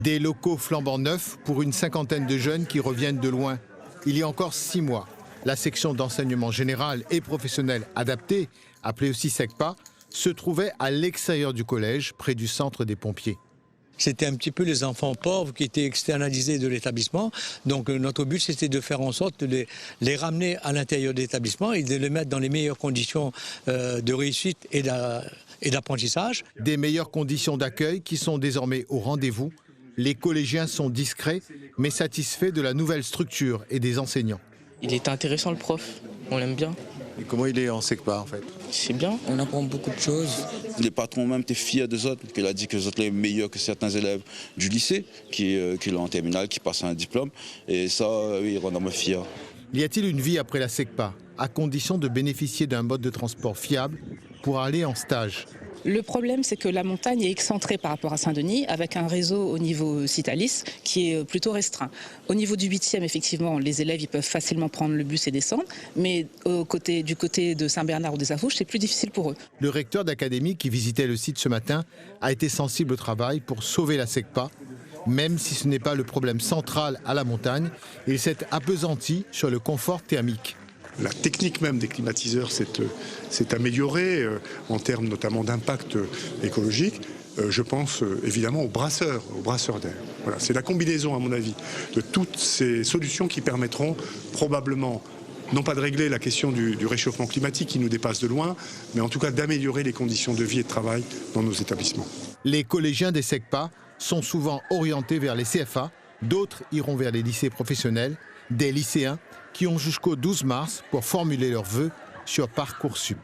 Des locaux flambant neufs pour une cinquantaine de jeunes qui reviennent de loin. Il y a encore 6 mois, la section d'enseignement général et professionnel adapté, appelée aussi SECPA, se trouvait à l'extérieur du collège, près du centre des pompiers. C'était un petit peu les enfants pauvres qui étaient externalisés de l'établissement. Donc notre but, c'était de faire en sorte de les ramener à l'intérieur de l'établissement et de les mettre dans les meilleures conditions de réussite et d'apprentissage. Des meilleures conditions d'accueil qui sont désormais au rendez-vous. Les collégiens sont discrets, mais satisfaits de la nouvelle structure et des enseignants. Il est intéressant, le prof. On l'aime bien. Et comment il est en SECPA en fait? C'est bien. On apprend beaucoup de choses. Les patrons même étaient fiers des autres, qu'il a dit que les autres étaient meilleurs que certains élèves du lycée, qui l'ont en terminale, qui passent un diplôme. Et ça, oui, rend moi fier. Y a-t-il une vie après la SECPA, à condition de bénéficier d'un mode de transport fiable pour aller en stage? Le problème, c'est que la montagne est excentrée par rapport à Saint-Denis, avec un réseau au niveau Citalis qui est plutôt restreint. Au niveau du 8e, effectivement, les élèves ils peuvent facilement prendre le bus et descendre, mais du côté de Saint-Bernard ou des Avouches, c'est plus difficile pour eux. Le recteur d'académie qui visitait le site ce matin a été sensible au travail pour sauver la SECPA. Même si ce n'est pas le problème central à la montagne, il s'est appesanti sur le confort thermique. La technique même des climatiseurs s'est améliorée en termes notamment d'impact écologique. Je pense évidemment aux brasseurs d'air. Voilà, c'est la combinaison, à mon avis, de toutes ces solutions qui permettront probablement, non pas de régler la question du réchauffement climatique qui nous dépasse de loin, mais en tout cas d'améliorer les conditions de vie et de travail dans nos établissements. Les collégiens des SECPA sont souvent orientés vers les CFA, d'autres iront vers les lycées professionnels, des lycéens qui ont jusqu'au 12 mars pour formuler leurs vœux sur Parcoursup.